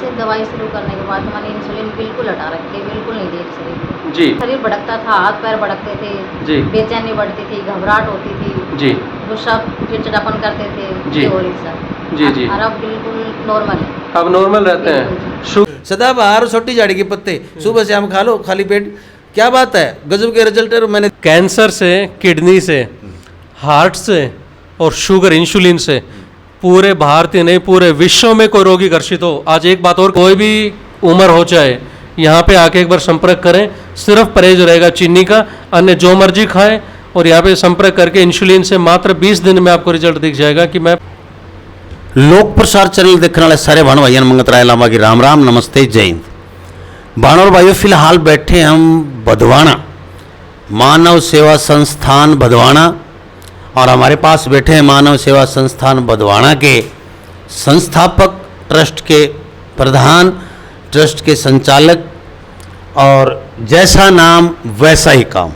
से दवाई शुरू करने के बाद मैंने इंसुलिन बिल्कुल हटा रखी है, बिल्कुल नहीं दी शरीर में। जी शरीर भड़कता था, हाथ पैर भड़कते थे, जी बेचैनी बढ़ती थी, घबराहट होती थी, जी गुस्सा चिड़चिड़ापन करते थे, जी। ये हो रही सर। जी, जी। और अब बिल्कुल नॉर्मल है। अब नॉर्मल रहते हैं। सदाबहार छोटी झाड़ी के पत्ते सुबह शाम खा लो खाली पेट, क्या बात है, गजब के रिजल्ट है। मैंने कैंसर से, किडनी से, हार्ट से और शुगर इंसुलिन से पूरे भारतीय नहीं पूरे विश्व में कोई रोगी ग्रसित हो। आज एक बात और, कोई भी उम्र हो चाहे यहाँ पे आके एक बार संपर्क करें। सिर्फ परहेज रहेगा चीनी का, अन्य जो मर्जी खाएं और यहाँ पे संपर्क करके इंसुलिन से मात्र 20 दिन में आपको रिजल्ट दिख जाएगा कि मैं लोक प्रसार चैनल देखने वाले सारे भाण भाइयों मंगत राय लामा की राम राम नमस्ते जय हिंद। भाण और भाइयों फिलहाल बैठे हम भदवाना मानव सेवा संस्थान भदवाना, और हमारे पास बैठे हैं मानव सेवा संस्थान भदवाना के संस्थापक, ट्रस्ट के प्रधान, ट्रस्ट के संचालक, और जैसा नाम वैसा ही काम,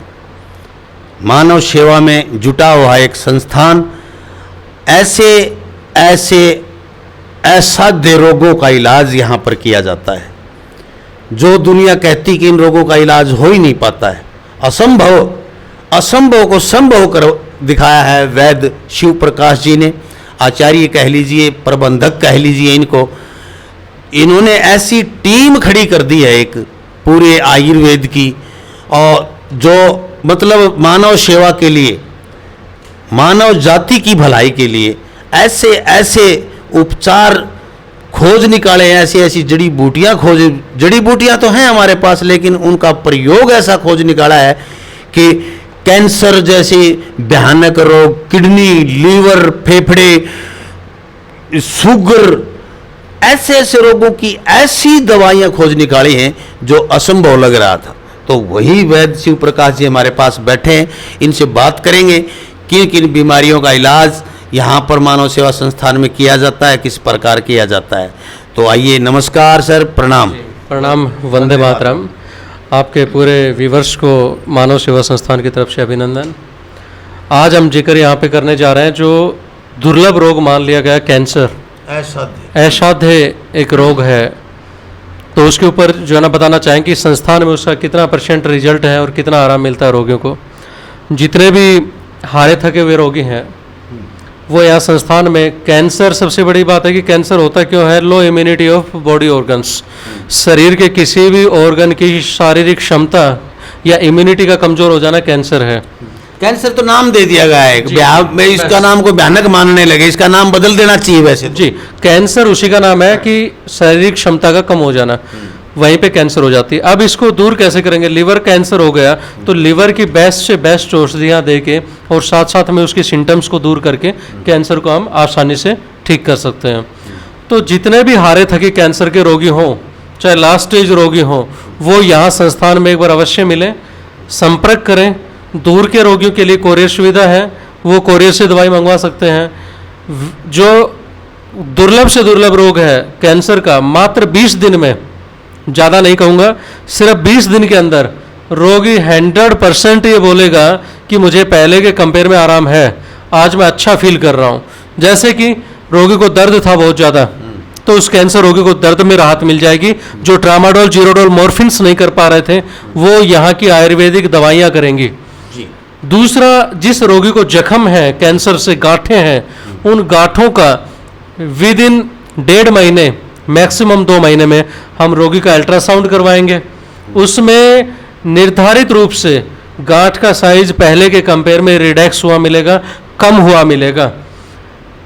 मानव सेवा में जुटा हुआ एक संस्थान। ऐसे ऐसे असाध्य रोगों का इलाज यहाँ पर किया जाता है जो दुनिया कहती कि इन रोगों का इलाज हो ही नहीं पाता है। असंभव को संभव कर दिखाया है वैद्य शिव प्रकाश जी ने, आचार्य कह लीजिए, प्रबंधक कह लीजिए इनको। इन्होंने ऐसी टीम खड़ी कर दी है एक पूरे आयुर्वेद की, और जो मतलब मानव सेवा के लिए, मानव जाति की भलाई के लिए ऐसे ऐसे उपचार खोज निकाले, ऐसी ऐसी जड़ी बूटियां खोज, जड़ी बूटियां तो हैं हमारे पास, लेकिन उनका प्रयोग ऐसा खोज निकाला है कि कैंसर जैसे भयानक रोग, किडनी, लीवर, फेफड़े, शुगर, ऐसे ऐसे रोगों की ऐसी दवाइयां खोज निकाली हैं जो असंभव लग रहा था। तो वही वैद्य शिव प्रकाश जी हमारे पास बैठे हैं, इनसे बात करेंगे किन किन बीमारियों का इलाज यहाँ पर मानव सेवा संस्थान में किया जाता है, किस प्रकार किया जाता है। तो आइए, नमस्कार सर, प्रणाम। प्रणाम, वंदे मातरम। आपके पूरे व्यूवर्स को मानव सेवा संस्थान की तरफ से अभिनंदन। आज हम जिक्र यहाँ पे करने जा रहे हैं जो दुर्लभ रोग मान लिया गया, कैंसर। असाध्य एक रोग है, तो उसके ऊपर जो है ना बताना चाहेंगे कि संस्थान में उसका कितना % रिजल्ट है और कितना आराम मिलता है रोगियों को। जितने भी हारे थके हुए रोगी हैं वो यहाँ संस्थान में, कैंसर सबसे बड़ी बात है कि कैंसर होता क्यों है, लो इम्यूनिटी ऑफ बॉडी ऑर्गन्स, शरीर के किसी भी ऑर्गन की शारीरिक क्षमता या इम्यूनिटी का कमजोर हो जाना कैंसर है। कैंसर तो नाम दे दिया गया है, में इसका नाम को भयानक मानने लगे, इसका नाम बदल देना चाहिए वैसे। जी, कैंसर उसी का नाम है कि शारीरिक क्षमता का कम हो जाना, वहीं पे कैंसर हो जाती है। अब इसको दूर कैसे करेंगे? लिवर कैंसर हो गया तो लिवर की बेस्ट से बेस्ट औषधियाँ दे के और साथ साथ में उसके सिम्टम्स को दूर करके कैंसर को हम आसानी से ठीक कर सकते हैं। तो जितने भी हारे थके कैंसर के रोगी हों, चाहे लास्ट स्टेज रोगी हों, वो यहाँ संस्थान में एक बार अवश्य मिलें, संपर्क करें। दूर के रोगियों के लिए कोरियर सुविधा है, वो कोरियर से दवाई मंगवा सकते हैं। जो दुर्लभ से दुर्लभ रोग है कैंसर का, मात्र 20 दिन में, ज़्यादा नहीं कहूँगा, सिर्फ 20 दिन के अंदर रोगी 100% ये बोलेगा कि मुझे पहले के कंपेयर में आराम है, आज मैं अच्छा फील कर रहा हूँ। जैसे कि रोगी को दर्द था बहुत ज़्यादा, तो उस कैंसर रोगी को दर्द में राहत मिल जाएगी। जो ट्रामाडोल, जीरोडोल, मॉर्फिन्स नहीं कर पा रहे थे वो यहाँ की आयुर्वेदिक दवाइयाँ करेंगी। दूसरा, जिस रोगी को जख्म है, कैंसर से गांठें हैं, उन गांठों का विद इन 1.5 महीने, मैक्सिमम 2 महीने में हम रोगी का अल्ट्रासाउंड करवाएंगे। उसमें निर्धारित रूप से गांठ का साइज पहले के कंपेयर में रिडक्स हुआ मिलेगा, कम हुआ मिलेगा।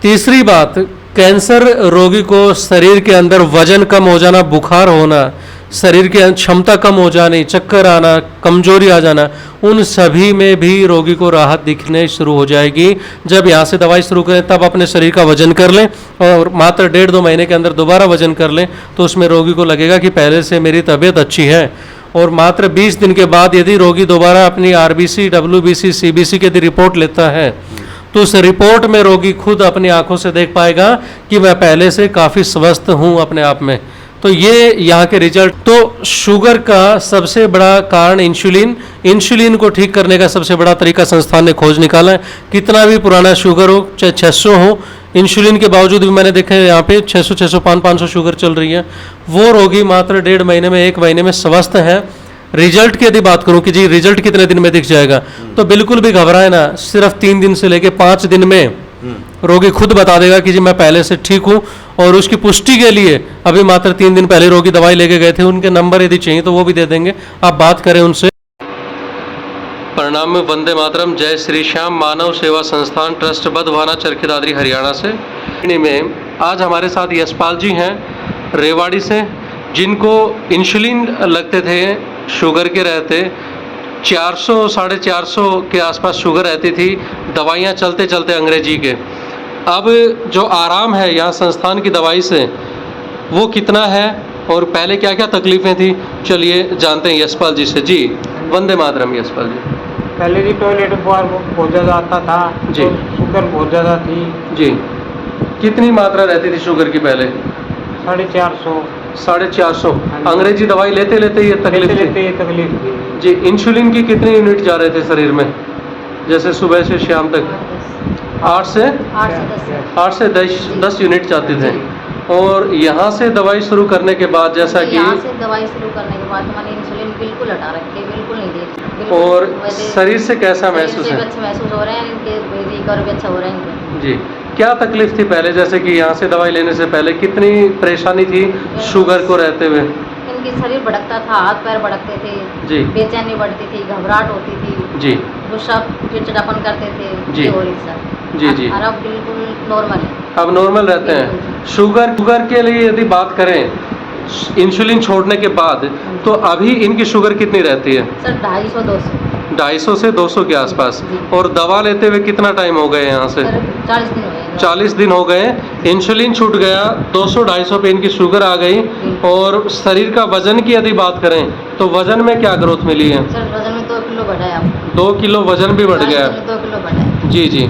तीसरी बात, कैंसर रोगी को शरीर के अंदर वजन कम हो जाना, बुखार होना, शरीर की क्षमता कम हो जानी, चक्कर आना, कमजोरी आ जाना, उन सभी में भी रोगी को राहत दिखने शुरू हो जाएगी। जब यहाँ से दवाई शुरू करें तब अपने शरीर का वजन कर लें और मात्र 1.5-2 महीने के अंदर दोबारा वजन कर लें, तो उसमें रोगी को लगेगा कि पहले से मेरी तबीयत अच्छी है। और मात्र 20 दिन के बाद यदि रोगी दोबारा अपनी RBC, WBC, CBC की यदि रिपोर्ट लेता है तो उस रिपोर्ट में रोगी खुद अपनी आंखों से देख पाएगा कि मैं पहले से काफ़ी स्वस्थ हूँ अपने आप में। तो ये यहाँ के रिजल्ट। तो शुगर का सबसे बड़ा कारण इंसुलिन को ठीक करने का सबसे बड़ा तरीका संस्थान ने खोज निकाला है। कितना भी पुराना शुगर हो, चाहे 600 हो, इंसुलिन के बावजूद भी मैंने देखा है यहाँ पे 600 500 शुगर चल रही है, वो रोगी मात्र 1.5 महीने में 1 महीने में स्वस्थ है। रिजल्ट की यदि बात करूं कि जी रिजल्ट कितने दिन में दिख जाएगा, तो बिल्कुल भी घबराए ना। सिर्फ 3 दिन से लेके 5 दिन में रोगी खुद बता देगा कि जी मैं पहले से ठीक हूं। और उसकी पुष्टि के लिए अभी मात्र 3 दिन पहले रोगी दवाई लेके गए थे, उनके नंबर यदि चाहिए तो वो भी दे देंगे, आप बात करें उनसे। प्रणाम, वंदे मातरम, जय श्री श्याम। मानव सेवा संस्थान ट्रस्ट बधवाना चरखी दादरी हरियाणा से में आज हमारे साथ यशपाल जी हैं रेवाड़ी से, जिनको इंसुलिन लगते थे, शुगर के रहते 400 450 के आसपास शुगर रहती थी, दवाइयाँ चलते चलते अंग्रेजी के। अब जो आराम है यहाँ संस्थान की दवाई से वो कितना है और पहले क्या क्या तकलीफ़ें थी, चलिए जानते हैं यशपाल जी से। जी वंदे मातरम यशपाल जी। पहले जी टॉयलेट बहुत ज़्यादा आता था जी। तो शुगर बहुत ज़्यादा थी जी, कितनी मात्रा रहती थी शुगर की पहले? 450 450। हाँ जी। अंग्रेजी दवाई लेते लेते ये तकलीफ थी। लेते ये तकलीफ थी जी, इंसुलिन की कितनी यूनिट जा रहे थे शरीर में, जैसे सुबह से शाम तक? 8 से 8 से 10 यूनिट जाते थे। और यहाँ से दवाई शुरू करने के बाद जैसा कि यहाँ से दवाई शुरू करने के बाद मैंने इंसुलिन बिल्कुल हटा रखी है, बिल्कुल नहीं दे। और शरीर से कैसा महसूस है? अच्छे महसूस हो रहे हैं इनके, रिकवर भी अच्छा हो रहे हैं इनके। जी, क्या तकलीफ थी पहले, जैसे कि यहाँ से दवाई लेने से पहले कितनी परेशानी थी शुगर को रहते हुए? इनके शरीर भड़कता था, हाथ पैर भड़कते थे जी। बेचैनी बढ़ती थी, घबराहट होती थी जी गुस्सा चिड़चिड़ापन करते थे जी। ये हो रही सर। जी जी। और अब बिल्कुल नॉर्मल है। अब नॉर्मल रहते हैं। शुगर के लिए यदि बात करें इंसुलिन छोड़ने के बाद, तो अभी इनकी शुगर कितनी रहती है? सर 250 से 200 के आसपास। जी। और दवा लेते हुए कितना टाइम हो गए यहाँ से? सर 40 दिन हो गए। 40 दिन हो गए। इंसुलिन छूट गया, 200-250 पे इनकी शुगर आ गई। और शरीर का वजन की यदि बात करें तो वजन में क्या ग्रोथ मिली है? सर वजन में 2 किलो बढ़ा है आप। 2 किलो वजन भी बढ़ गया। 2 किलो बढ़ा है। जी जी।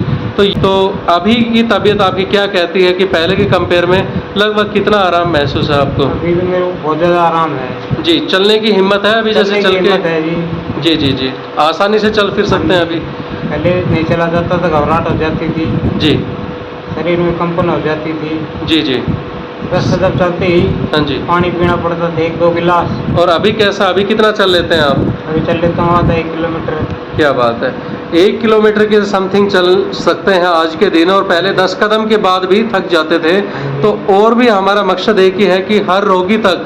तो अभी की तबीयत आपकी क्या कहती है कि पहले के कंपेयर में लगभग कितना आराम महसूस है आपको? अभी तो मेरे को बहुत ज़्यादा आराम है। जी, चलने की हिम्मत है अभी, जैसे चल के? है जी। जी जी जी, आसानी से चल फिर सकते हैं अभी? पहले नहीं चला जाता था, घबराहट हो जाती थी, जी शरीर में कंपन हो जाती थी। जी जी। बस कदम चलते ही हाँ जी। पानी पीना पड़ता था 1-2 गिलास। और अभी कैसा, अभी कितना चल लेते हैं आप? अभी चल लेता हूँ आधा 1 किलोमीटर। क्या बात है, 1 किलोमीटर के समथिंग चल सकते हैं आज के दिन। और पहले 10 कदम के बाद भी थक जाते थे। तो और भी हमारा मकसद एक ही है कि हर रोगी तक,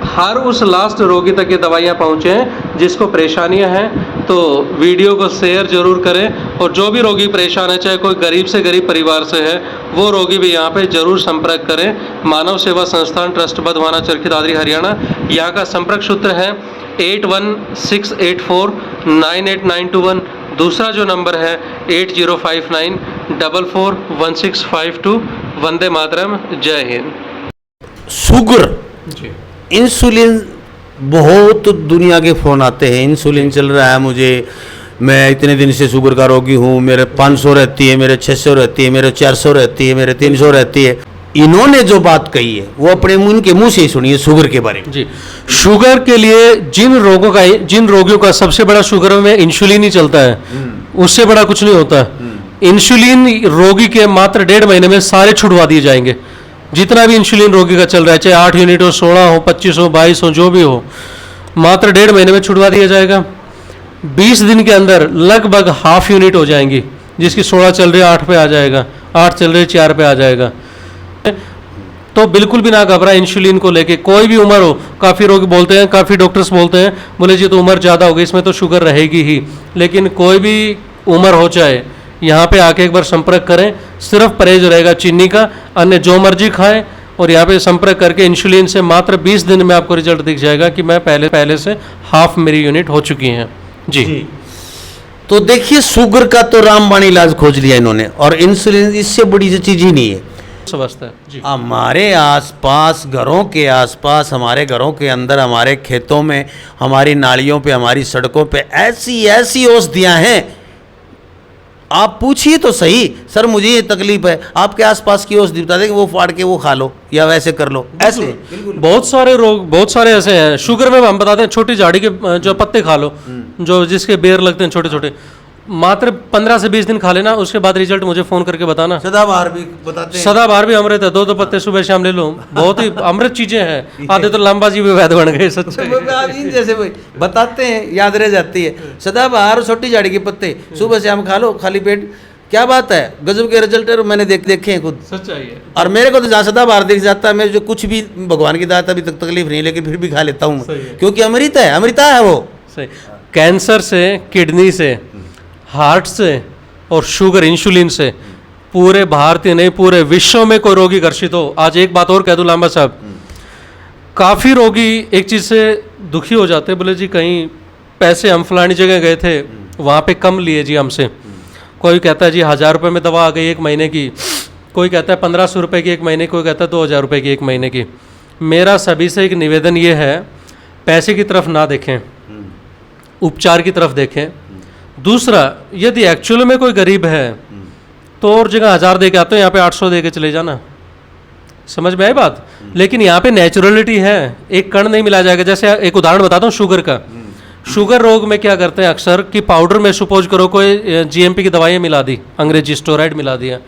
हर उस लास्ट रोगी तक ये दवाइयाँ पहुँचें जिसको परेशानियाँ हैं। तो वीडियो को शेयर जरूर करें। और जो भी रोगी परेशान है, चाहे कोई गरीब से गरीब परिवार से है, वो रोगी भी यहाँ पे जरूर संपर्क करें। मानव सेवा संस्थान ट्रस्ट बधवाना चरखी दादरी हरियाणा, यहाँ का संपर्क सूत्र है 8168498921। दूसरा जो नंबर है 8059441652। वंदे मातरम, जय हिंद। शुगर, जी इंसुलिन, बहुत दुनिया के फ़ोन आते हैं, इंसुलिन चल रहा है मुझे, मैं इतने दिन से शुगर का रोगी हूँ, मेरे 500 रहती है, मेरे 600 रहती है, मेरे 400 रहती है, मेरे 300 रहती है। इन्होंने जो बात कही है वो अपने मुंह से ही सुनिए शुगर के बारे में। जी, शुगर के लिए जिन रोगियों का सबसे बड़ा शुगर में इंसुलिन ही चलता है, उससे बड़ा कुछ नहीं होता। इंसुलिन रोगी के मात्र 1.5 महीने में सारे छुड़वा दिए जाएंगे। जितना भी इंसुलिन रोगी का चल रहा है, चाहे 8 यूनिट हो, 16 हो, 25 हो, 22 हो, जो भी हो, मात्र 1.5 महीने में छुड़वा दिया जाएगा। 20 दिन के अंदर लगभग हाफ यूनिट हो जाएंगी। जिसकी 16 चल रही है 8 पे आ जाएगा, 8 चल रही है 4 पे आ जाएगा। तो बिल्कुल भी ना घबरा इंसुलिन को लेके, कोई भी उम्र हो। काफ़ी लोग बोलते हैं, काफ़ी डॉक्टर्स बोलते हैं, बोले जी तो उम्र ज़्यादा हो गई, इसमें तो शुगर रहेगी ही। लेकिन कोई भी उम्र हो, चाहे यहाँ पे आके एक बार संपर्क करें। सिर्फ परहेज रहेगा चीनी का, अन्य जो मर्जी खाएं। और यहाँ पे संपर्क करके इंसुलिन से मात्र 20 दिन में आपको रिजल्ट दिख जाएगा कि मैं पहले से हाफ मेरी यूनिट हो चुकी हैं। जी। तो देखिए, शुगर का तो रामबाण इलाज खोज लिया इन्होंने, और इंसुलिन इससे बड़ी चीज ही नहीं है। समझता है जी। हमारे आसपास, घरों के आसपास, हमारे घरों के अंदर, हमारे खेतों में, हमारी नालियों पे, हमारी सड़कों पे ऐसी औषधियाँ हैं, आप पूछिए तो सही, सर मुझे ये तकलीफ है, आपके आसपास की औषधि बता दें कि वो फाड़ के वो खा लो या वैसे कर लो, ऐसे बहुत सारे रोग, बहुत सारे ऐसे हैं। शुगर में हम बताते हैं छोटी झाड़ी के जो पत्ते खा लो, जो जिसके बेर लगते हैं छोटे छोटे, मात्र 15 से 20 दिन खा लेना, उसके बाद रिजल्ट मुझे फोन करके बताना। सदाबहार भी बताते हैं, सदाबहार भी अमृत है, 2 पत्ते सुबह शाम ले लो, बहुत ही अमृत चीजें हैं। आधे तो लंबा जी भी वैद बन गए सच्चे। जैसे वही बताते हैं, याद रह जाती है। सदाबहार और छोटी झाड़ी के पत्ते सुबह शाम खा लो खाली पेट, क्या बात है, गजब के रिजल्ट है, मैंने देखे हैं खुद। सच्चाई है। और मेरे को तो जहाँ सदाबहार दिख जाता है, मैं जो कुछ भी भगवान की दात अभी तक तकलीफ नहीं, लेकिन फिर भी खा लेता हूँ क्योंकि अमृत है, अमृता है वो। सही। कैंसर से, किडनी से, हार्ट से और शुगर इंसुलिन से पूरे भारतीय नहीं पूरे विश्व में कोई रोगी ग्रसित हो। आज एक बात और कह दूं लांबा साहब, काफ़ी रोगी एक चीज़ से दुखी हो जाते, बोले जी कहीं पैसे हम फलानी जगह गए थे वहाँ पे कम लिए जी हमसे। कोई कहता है जी 1000 रुपये में दवा आ गई 1 महीने की, कोई कहता है 1500 रुपये की 1 महीने, कोई कहता है 2000 रुपये की 1 महीने की। मेरा सभी से एक निवेदन ये है, पैसे की तरफ ना देखें, उपचार की तरफ देखें। दूसरा, यदि एक्चुअल में कोई गरीब है तो और जगह 1000 दे के आते हो, यहाँ पे 800 दे के चले जाना। समझ में आई बात? लेकिन यहाँ पे नेचुरलिटी है, एक कण नहीं मिला जाएगा। जैसे एक उदाहरण बताता हूँ शुगर का। शुगर रोग में क्या करते हैं अक्सर कि पाउडर में सपोज करो कोई जीएमपी की दवाइयाँ मिला दी, अंग्रेजी स्टेरॉइड मिला दिया,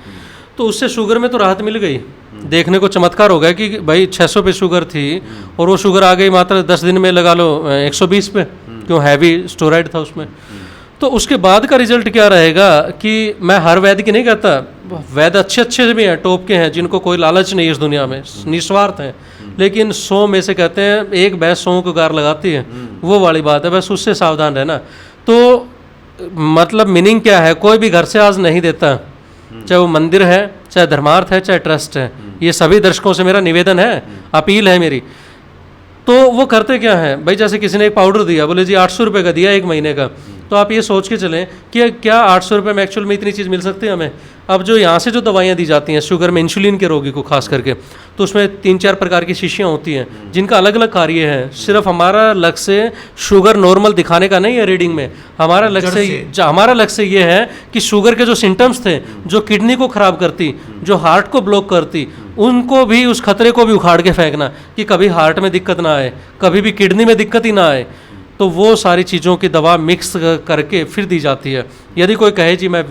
तो उससे शुगर में तो राहत मिल गई। देखने को चमत्कार हो गया कि भाई 600 पे शुगर थी और वो शुगर आ गई मात्र 10 दिन में लगा लो 120 पे, क्यों हैवी स्टेरॉइड था उसमें। तो उसके बाद का रिजल्ट क्या रहेगा कि मैं हर वैद्य की नहीं कहता, वैद्य अच्छे भी हैं, टॉप के हैं, जिनको कोई लालच नहीं है इस दुनिया में, निस्वार्थ हैं, लेकिन 100 में से कहते हैं एक भैंस 100 को गार लगाती है, वो वाली बात है। बस उससे सावधान रहना। तो मतलब मीनिंग क्या है, कोई भी घर से आज नहीं देता, चाहे वो मंदिर है, चाहे धर्मार्थ है, चाहे ट्रस्ट है। ये सभी दर्शकों से मेरा निवेदन है, अपील है मेरी। तो वो करते क्या है भाई, जैसे किसी ने एक पाउडर दिया, बोले जी 800 रुपये का दिया 1 महीने का, तो आप ये सोच के चलें कि क्या 800 रुपये में एक्चुअल में इतनी चीज़ मिल सकती है हमें। अब जो यहाँ से जो दवाइयाँ दी जाती हैं शुगर में, इंसुलिन के रोगी को खास करके, तो उसमें 3-4 प्रकार की शीशियाँ होती हैं जिनका अलग अलग कार्य है। सिर्फ हमारा लक्ष्य शुगर नॉर्मल दिखाने का नहीं है रीडिंग में, हमारा लक्ष्य ये है कि शुगर के जो सिम्टम्स थे, जो किडनी को ख़राब करती, जो हार्ट को ब्लॉक करती, उनको भी, उस खतरे को भी उखाड़ के फेंकना कि कभी हार्ट में दिक्कत ना आए, कभी भी किडनी में दिक्कत ही ना आए। तो वो सारी चीज़ों की दवा मिक्स करके फिर दी जाती है। यदि कोई कहे जी मैं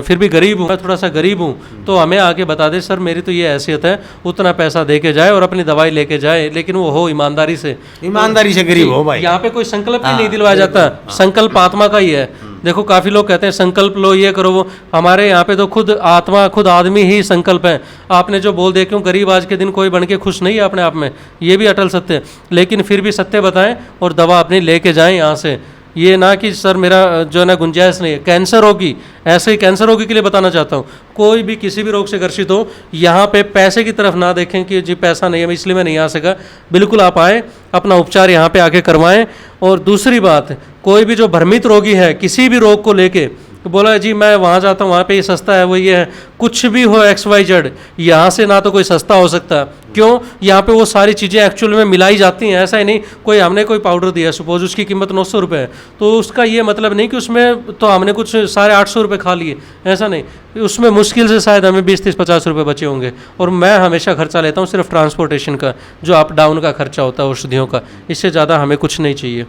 फिर भी गरीब हूँ, मैं थोड़ा सा गरीब हूँ, तो हमें आके बता दे सर मेरी तो ये हैसियत है, उतना पैसा दे के जाए और अपनी दवाई लेके जाए, लेकिन वो हो ईमानदारी से गरीब हो भाई। यहाँ पे कोई संकल्प ही नहीं दिलवाया जाता, संकल्प आत्मा का ही है। देखो काफ़ी लोग कहते हैं संकल्प लो, ये करो वो, हमारे यहाँ पे तो खुद आत्मा, खुद आदमी ही संकल्प है। आपने जो बोल दिया, क्यों गरीब आज के दिन कोई बन के खुश नहीं है अपने आप में, ये भी अटल सत्य है। लेकिन फिर भी सत्य बताएं और दवा अपनी लेके जाएं यहाँ से। ये ना कि सर मेरा जो है ना गुंजाइश नहीं है। कैंसर रोगी, ऐसे ही कैंसर रोगी के लिए बताना चाहता हूँ, कोई भी किसी भी रोग से ग्रसित हो, यहाँ पे पैसे की तरफ ना देखें कि जी पैसा नहीं है इसलिए मैं नहीं आ सका। बिल्कुल आप आए, अपना उपचार यहाँ पे आके करवाएं। और दूसरी बात, कोई भी जो भ्रमित रोगी है किसी भी रोग को लेके, तो बोला जी मैं वहाँ जाता हूँ, वहाँ पे ये सस्ता है, वो ये है, कुछ भी हो XYZ, यहाँ से ना तो कोई सस्ता हो सकता। क्यों? यहाँ पे वो सारी चीज़ें एक्चुअल में मिलाई जाती हैं। ऐसा ही नहीं कोई हमने कोई पाउडर दिया, सपोज उसकी कीमत 900 रुपये है, तो उसका ये मतलब नहीं कि उसमें तो हमने कुछ 850 रुपये खा लिए, ऐसा नहीं। उसमें मुश्किल से शायद हमें 20-30-50 रुपये बचे होंगे। और मैं हमेशा खर्चा लेता हूँ सिर्फ ट्रांसपोर्टेशन का, जो अप डाउन का खर्चा होता है औषधियों का, इससे ज़्यादा हमें कुछ नहीं चाहिए।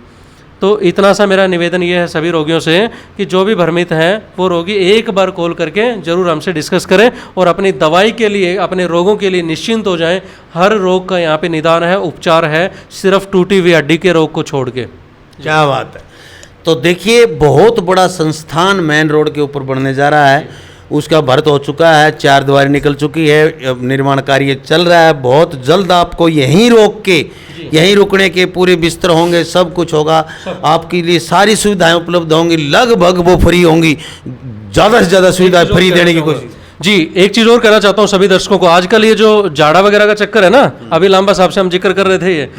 तो इतना सा मेरा निवेदन ये है सभी रोगियों से कि जो भी भ्रमित हैं वो रोगी एक बार कॉल करके ज़रूर हमसे डिस्कस करें और अपनी दवाई के लिए, अपने रोगों के लिए निश्चिंत हो जाएं। हर रोग का यहाँ पे निदान है, उपचार है, सिर्फ टूटी हुई हड्डी के रोग को छोड़ के। क्या बात है। तो देखिए बहुत बड़ा संस्थान मेन रोड के ऊपर बनने जा रहा है, उसका भरत हो चुका है, 4 दीवारें निकल चुकी है, निर्माण कार्य चल रहा है। बहुत जल्द आपको यहीं रोक के, यहीं रुकने के पूरे बिस्तर होंगे, सब कुछ होगा, आपके लिए सारी सुविधाएं उपलब्ध होंगी, लगभग वो फ्री होंगी, ज़्यादा से ज़्यादा सुविधाएं फ्री देने की कोशिश। जी एक चीज़ और कहना चाहता हूँ सभी दर्शकों को, आजकल ये जो जाड़ा वगैरह का चक्कर है ना, अभी लांबा साहब से हम जिक्र कर रहे थे, ये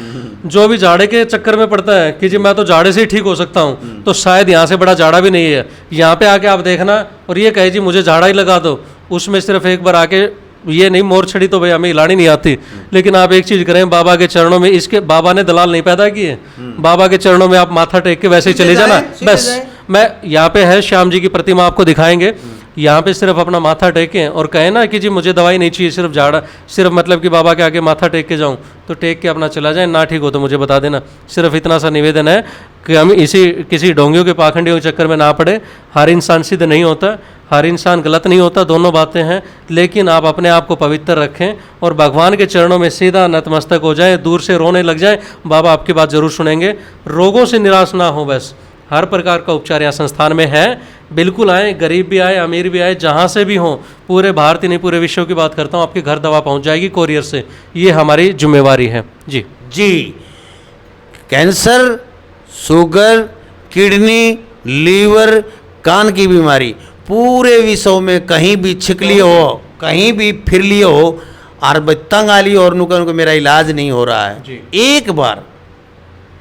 जो भी जाड़े के चक्कर में पड़ता है कि जी मैं तो जाड़े से ही ठीक हो सकता हूँ, तो शायद यहाँ से बड़ा जाड़ा भी नहीं है। यहाँ पे आके आप देखना और ये कहे जी मुझे जाड़ा ही लगा दो, उसमें सिर्फ एक बार आके, ये नहीं मोर छड़ी तो भाई हमें हिलानी नहीं आती, लेकिन आप एक चीज़ करें, बाबा के चरणों में, इसके बाबा ने दलाल नहीं पैदा किए, बाबा के चरणों में आप माथा टेक के वैसे ही चले जाना। बस मैं यहाँ पे है, श्याम जी की प्रतिमा आपको दिखाएंगे, यहाँ पे सिर्फ अपना माथा टेकें और कहें ना कि जी मुझे दवाई नहीं चाहिए, सिर्फ झाड़ा, सिर्फ मतलब कि बाबा के आगे माथा टेक के जाऊँ, तो टेक के अपना चला जाए। ना ठीक हो तो मुझे बता देना। सिर्फ इतना सा निवेदन है कि हम इसी किसी ढोंगियों के पाखंडियों के चक्कर में ना पड़े। हर इंसान सिद्ध नहीं होता, हर इंसान गलत नहीं होता, दोनों बातें हैं। लेकिन आप अपने आप को पवित्र रखें और भगवान के चरणों में सीधा नतमस्तक हो जाए, दूर से रोने लग जाए, बाबा आपकी बात ज़रूर सुनेंगे। रोगों से निराश ना हो, बस हर प्रकार का उपचार यहाँ संस्थान में है। बिल्कुल आए, गरीब भी आए, अमीर भी आए, जहाँ से भी हों, पूरे भारत ही नहीं पूरे विश्व की बात करता हूँ, आपके घर दवा पहुँच जाएगी कोरियर से। ये हमारी जिम्मेवारी है जी। जी, कैंसर, शुगर, किडनी, लीवर, कान की बीमारी पूरे विश्व में कहीं भी छिकली हो, कहीं भी फिर लियो हो और तंग आली और नुकन को मेरा इलाज नहीं हो रहा है जी। एक बार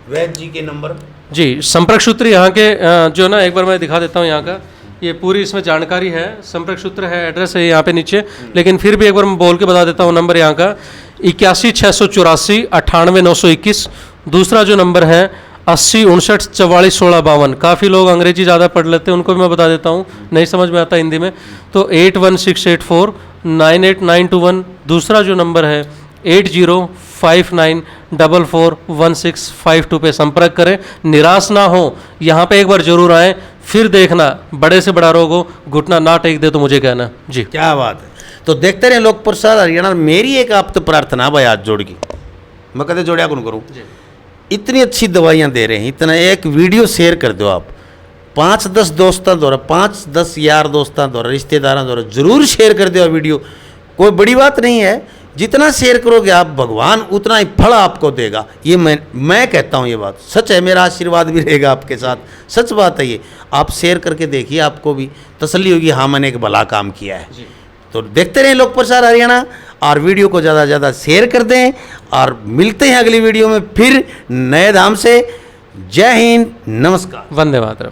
वैद्य जी के नंबर जी, संपर्क सूत्र यहाँ के जो ना एक बार मैं दिखा देता हूँ यहाँ का, ये पूरी इसमें जानकारी है, संपर्क सूत्र है, एड्रेस है यहाँ पे नीचे, लेकिन फिर भी एक बार मैं बोल के बता देता हूँ नंबर यहाँ का 81 684 98 921। दूसरा जो नंबर है 80 59 44 16 52। काफ़ी लोग अंग्रेजी ज़्यादा पढ़ लेते हैं, उनको भी मैं बता देता हूँ, नहीं समझ में आता हिंदी में, तो 81684 98921। दूसरा जो नंबर है 8059441652 पे संपर्क करें। निराश ना हो, यहाँ पे एक बार जरूर आएँ, फिर देखना बड़े से बड़ा रोग हो, घुटना ना टेक दे तो मुझे कहना जी। क्या बात है। तो देखते रहे लोक प्रसाद हरियाणा। मेरी एक आप तो प्रार्थना भाई हाथ जोड़ की, मैं कदे जोड़िया कौन करूँ, इतनी अच्छी दवाइयाँ दे रहे हैं, इतना एक वीडियो शेयर कर दो आप 5-10 दोस्तों द्वारा, 5-10 यार दोस्तों द्वारा, रिश्तेदारों द्वारा जरूर शेयर कर दो वीडियो। कोई बड़ी बात नहीं है, जितना शेयर करोगे आप भगवान उतना ही फल आपको देगा। ये मैं कहता हूँ, ये बात सच है, मेरा आशीर्वाद भी रहेगा आपके साथ, सच बात है ये। आप शेयर करके देखिए, आपको भी तसल्ली होगी, हाँ मैंने एक भला काम किया है। तो देखते रहें लोक प्रसाद हरियाणा और वीडियो को ज़्यादा से ज़्यादा शेयर कर दें और मिलते हैं अगली वीडियो में फिर नए धाम से। जय हिंद, नमस्कार, वंदे मातरम।